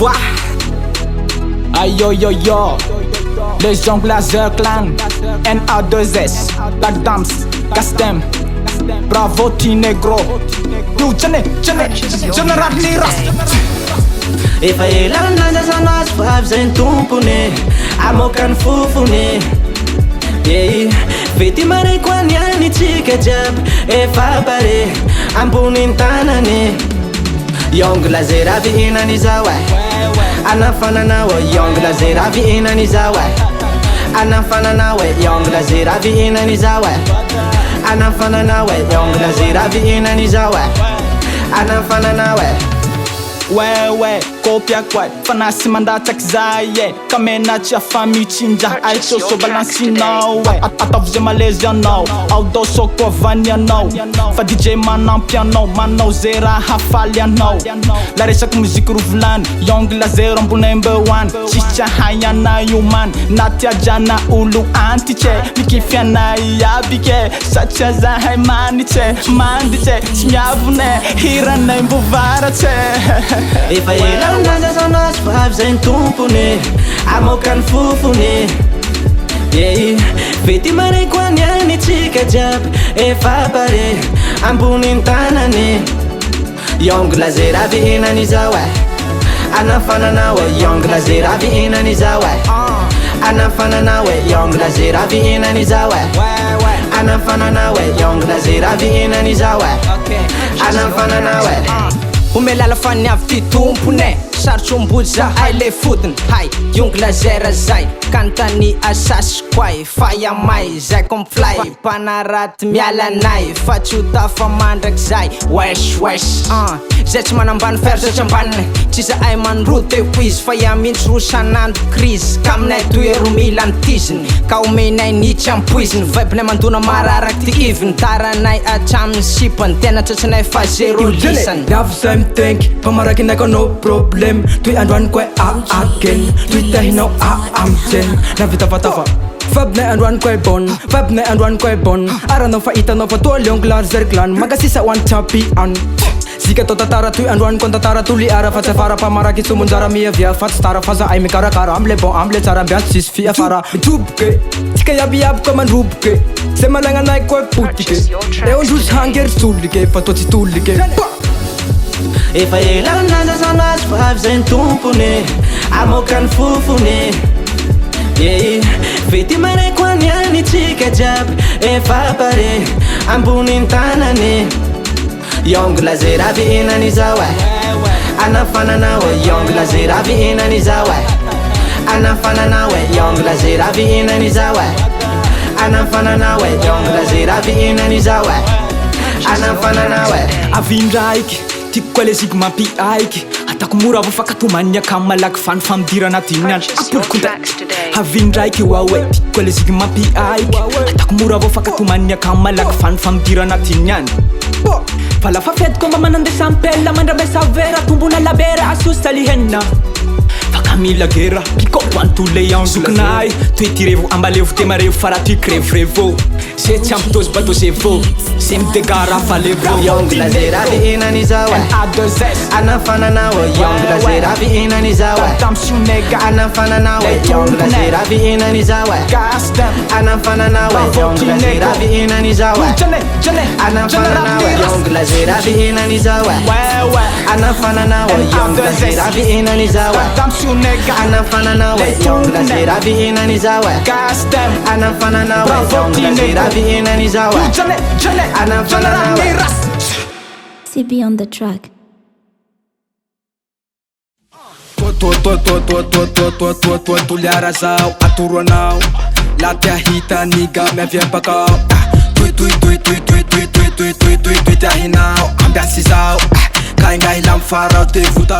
voix. Aïe yo yo yo. Les gens Lazer clan NA2S Bagdams Gasdym. Bravo ti negro. You general NyrasH. Efa elan'andra Nass fa avy zay ny tompony amokany fofony. Vety maraiko aniany tsika jiaby efa pare amboniny tanany. Yong Lazer avy inany zao hanafana anao Yong Lazer avy inany zao hanafana anao Yong Lazer avy inany zao hanafana anao Yong Lazer avy inany zao hanafana anao. Ouais, kopia quoi, fanasi mandatsak zaye Kamena tia famille chinja, ay so balansinao Atav ze malaise anao, ao do so kovany anao Fa DJ manampy anao, manao ze raha hafaly anao La resaky muziky rovolany, Yong Lazer ambony #1 Tsisy tia hay anay io man, na tia jana olo antitse Mikify anay abike, satria zahay manitse Manditse, tsy miavone, hiranay mbovaratse Efa elan'andra Nass fa avy zay ny tompony amokany fofony. Vety maraiko aniany tsika jiaby efa pare amboniny tanany. Yong Lazer avy inany zao hanafana anao Yong Lazer avy inany zao hanafana anao Yong Lazer avy inany zao hanafana anao Yong Lazer avy inany zao hanafana anao. Omelala fany avy ty tompone sarotry ombody zahay le fotony hay Yong Lazer zay kantany asasy koay fay amay zay complay mpanaraty mialanay fa tsy ho tafa mandraky zay wesh zay tsy manambany fer zay tsy ambaniny tsy zahay manroto eo izy fa iamintsy ro sanandro crise ka aminay toy ro mila nitiziny ka omenay nitsy ampoiziny vibinay mandona mararaky ty iviny taranay atraminy sipany tena tsatsinay fa zero lisany Think, pamarakin ako no problem. Tuy andwan ko again. Tuy tahinao amjen. Navita patafa. Fab na andwan ko bon. Fab na andwan ko bon. Arano fa ita no fa tuol yung Lazer clan. Magasisa one champion. Zika to tatara tuy andwan ko tatara tuli ara fa safara pamaraki sumunjara mia via fat stara faza ay mikara kara amle bon amle tsara biat sis fia fara. Tubke. Tika yabi yab ko man rubke. Semalanga nai ko putike. E on dus hanger sulike patoti tulike. Efa elan'andra Nass fa avy zay ny tompony amokany fofony. Vety maraiko aniany tsika jiaby efa pare amboniny tanany. Yong Lazer avy inany zao hanafana anao Yong Lazer avy inany zao hanafana anao Yong Lazer avy inany zao hanafana anao Yong Lazer avy inany zao hanafana anao. Avindraiky tiako koa le zigy mampiaiky atako mora avo fakatomany akamy malaky fanifamidira anatin'ny andro apolokonta avindraiky wawe tiako koa le zigy mampiaiky atako mora avo fakatomany akamy malaky fanifamidira anatin'ny andro fa lafa fetiko mba manandesa ampela mandrabesa vera tombona labera asosali henna Famila guerra, pick-up one to lay en zouknaï. Tu tirez-vous, emballez-vous, démarrez-vous, fara tu crèverez-vous. C'est champions, bateau c'est faux. C'est m'dégara, fallez-vous. Yong Lazer avy inany zao NA2S hanafana anao Yong Lazer avy inany zao Bagdams nega hanafana anao Yong Lazer avy inany zao Gasdym hanafana anao Yong Lazer avy inany zao hanafana anao Yong Lazer avy inany zao hanafana anao Yong Lazer avy inany zao Bagdams nega hanafana anao Yong Lazer avy inany zao Gasdym hanafana anao Yong Lazer avy inany zao hanafana anao. CB on the track. Tuliara zao aturo anao la tia hita niga mevia pakao tui tia hinao ambiasi zao kaingai lam farao te vuta